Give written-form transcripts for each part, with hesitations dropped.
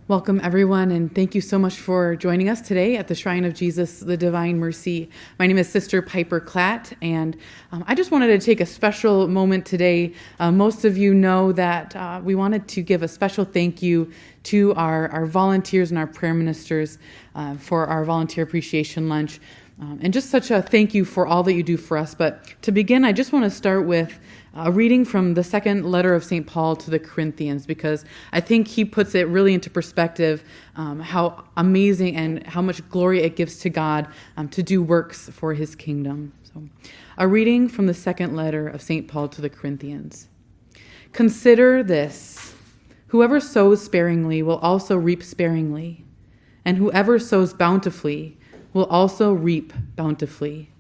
Welcome, everyone, and thank you so much for joining us today at the Shrine of Jesus, the Divine Mercy. My name is Sister Piper Klatt, and I just wanted to take a special moment today. Most of you know that we wanted to give a special thank you to our volunteers and our prayer ministers for our volunteer appreciation lunch. And just such a thank you for all that you do for us. But to begin, I just want to start with a reading from the second letter of St. Paul to the Corinthians, because I think he puts it really into perspective how amazing and how much glory it gives to God to do works for his kingdom. So, a reading from the second letter of St. Paul to the Corinthians. Consider this: whoever sows sparingly will also reap sparingly, and whoever sows bountifully will also reap bountifully.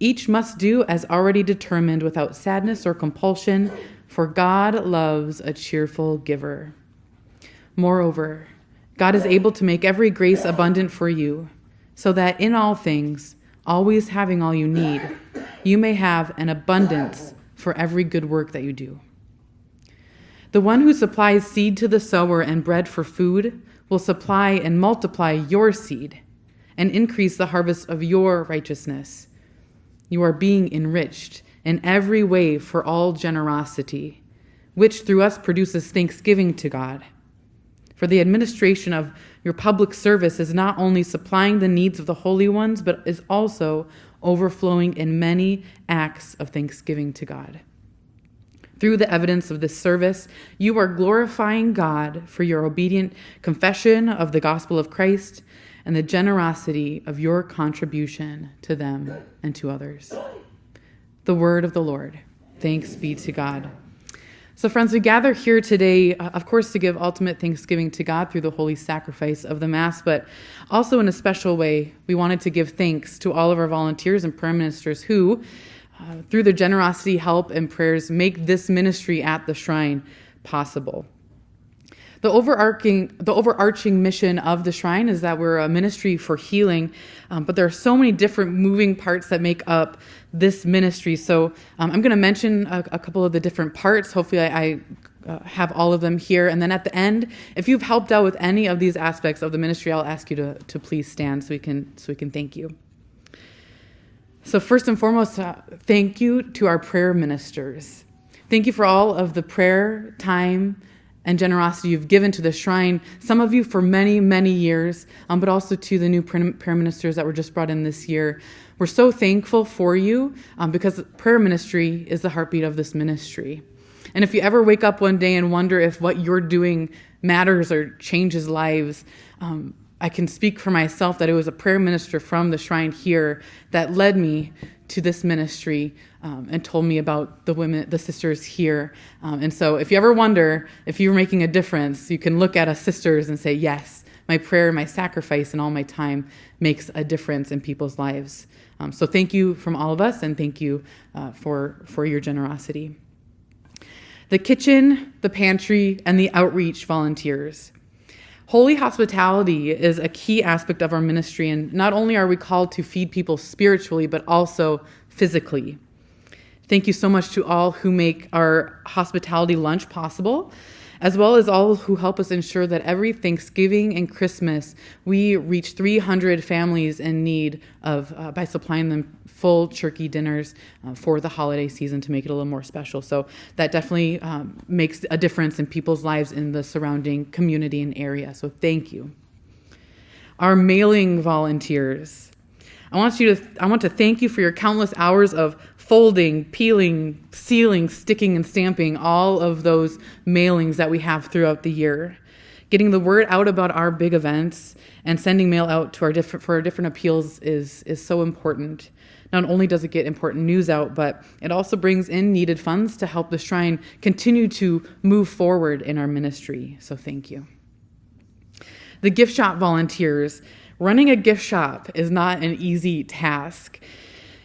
Each must do as already determined without sadness or compulsion, for God loves a cheerful giver. Moreover, God is able to make every grace abundant for you, so that in all things, always having all you need, you may have an abundance for every good work that you do. The one who supplies seed to the sower and bread for food will supply and multiply your seed and increase the harvest of your righteousness. You are being enriched in every way for all generosity, which through us produces thanksgiving to God. For the administration of your public service is not only supplying the needs of the holy ones, but is also overflowing in many acts of thanksgiving to God. Through the evidence of this service, you are glorifying God for your obedient confession of the gospel of Christ and the generosity of your contribution to them and to others. The word of the Lord. Thanks be to God. So friends, we gather here today, of course, to give ultimate thanksgiving to God through the holy sacrifice of the Mass, but also in a special way, we wanted to give thanks to all of our volunteers and prayer ministers who, through their generosity, help, and prayers, make this ministry at the shrine possible. The overarching mission of the shrine is that we're a ministry for healing, but there are so many different moving parts that make up this ministry. So I'm going to mention a couple of the different parts. Hopefully I have all of them here. And then at the end, if you've helped out with any of these aspects of the ministry, I'll ask you to please stand so we can thank you. So first and foremost, thank you to our prayer ministers. Thank you for all of the prayer time and generosity you've given to the shrine, some of you for many, many years, but also to the new prayer ministers that were just brought in this year. We're so thankful for you because prayer ministry is the heartbeat of this ministry. And if you ever wake up one day and wonder if what you're doing matters or changes lives, I can speak for myself that it was a prayer minister from the shrine here that led me to this ministry and told me about the sisters here. And so if you ever wonder if you're making a difference, you can look at us sisters and say, yes, my prayer, my sacrifice, and all my time makes a difference in people's lives. So thank you from all of us, and thank you for your generosity. The kitchen, the pantry, and the outreach volunteers. Holy hospitality is a key aspect of our ministry, and not only are we called to feed people spiritually, but also physically. Thank you so much to all who make our hospitality lunch possible, as well as all who help us ensure that every Thanksgiving and Christmas, we reach 300 families in need of by supplying them full turkey dinners for the holiday season to make it a little more special. So that definitely makes a difference in people's lives in the surrounding community and area. So thank you. Our mailing volunteers. I want to thank you for your countless hours of folding, peeling, sealing, sticking, and stamping all of those mailings that we have throughout the year. Getting the word out about our big events and sending mail out to our different appeals is so important. Not only does it get important news out, but it also brings in needed funds to help the shrine continue to move forward in our ministry. So thank you. The gift shop volunteers. Running a gift shop is not an easy task.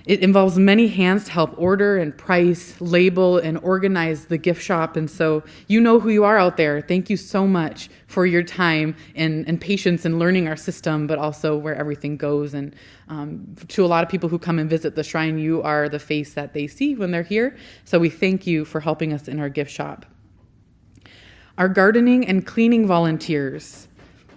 It involves many hands to help order and price, label, and organize the gift shop. And so you know who you are out there. Thank you so much for your time and patience in learning our system, but also where everything goes. And to a lot of people who come and visit the shrine, you are the face that they see when they're here. So we thank you for helping us in our gift shop. Our gardening and cleaning volunteers.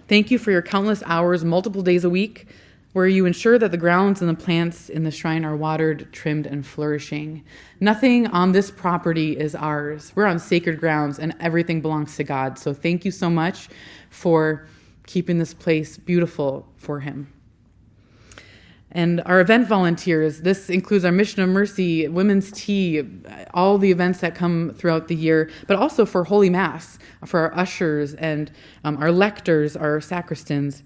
Thank you for your countless hours, multiple days a week, where you ensure that the grounds and the plants in the shrine are watered, trimmed, and flourishing. Nothing on this property is ours. We're on sacred grounds, and everything belongs to God. So thank you so much for keeping this place beautiful for him. And our event volunteers, this includes our Mission of Mercy, Women's Tea, all the events that come throughout the year, but also for Holy Mass, for our ushers and our lectors, our sacristans.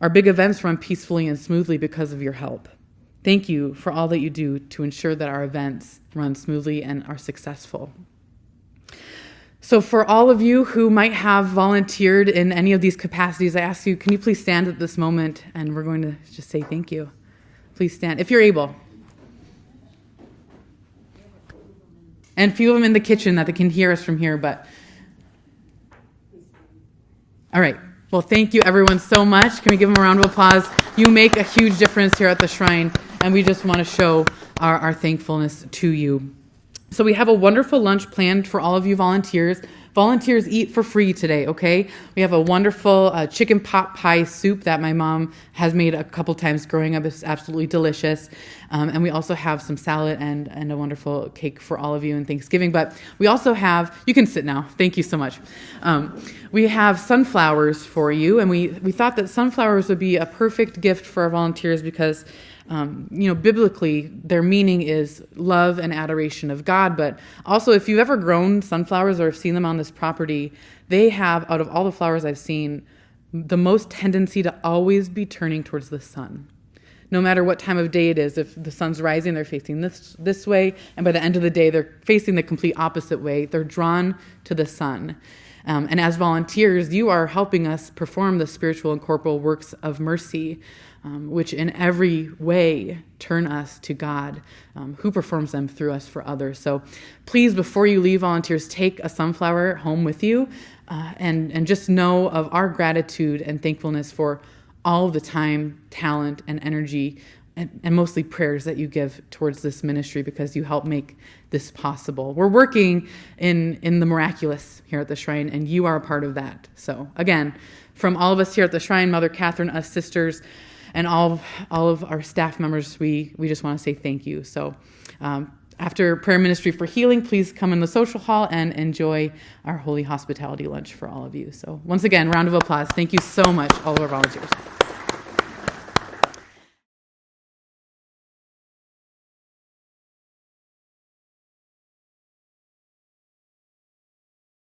Our big events run peacefully and smoothly because of your help. Thank you for all that you do to ensure that our events run smoothly and are successful. So for all of you who might have volunteered in any of these capacities, I ask you, can you please stand at this moment, and we're going to just say thank you. Please stand, if you're able. And a few of them in the kitchen that they can hear us from here, but... All right. Well, thank you everyone so much. Can we give them a round of applause? You make a huge difference here at the shrine, and we just want to show our thankfulness to you. So we have a wonderful lunch planned for all of you volunteers. Volunteers eat for free today, okay? We have a wonderful chicken pot pie soup that my mom has made a couple times growing up. It's absolutely delicious. And we also have some salad and a wonderful cake for all of you in Thanksgiving. But we also have, you can sit now. Thank you so much. We have sunflowers for you. And we thought that sunflowers would be a perfect gift for our volunteers because biblically, their meaning is love and adoration of God. But also, if you've ever grown sunflowers or have seen them on this property, they have, out of all the flowers I've seen, the most tendency to always be turning towards the sun. No matter what time of day it is, if the sun's rising, they're facing this way, and by the end of the day, they're facing the complete opposite way. They're drawn to the sun. And as volunteers, you are helping us perform the spiritual and corporal works of mercy, which in every way turn us to God, who performs them through us for others. So please, before you leave, volunteers, take a sunflower home with you and just know of our gratitude and thankfulness for all of the time, talent, and energy, and mostly prayers that you give towards this ministry because you help make this possible. We're working in the miraculous here at the shrine, and you are a part of that. So again, from all of us here at the shrine, Mother Catherine, us sisters, and all of our staff members, we just want to say thank you. So after prayer ministry for healing, please come in the social hall and enjoy our holy hospitality lunch for all of you. So once again, round of applause. Thank you so much, all of our volunteers.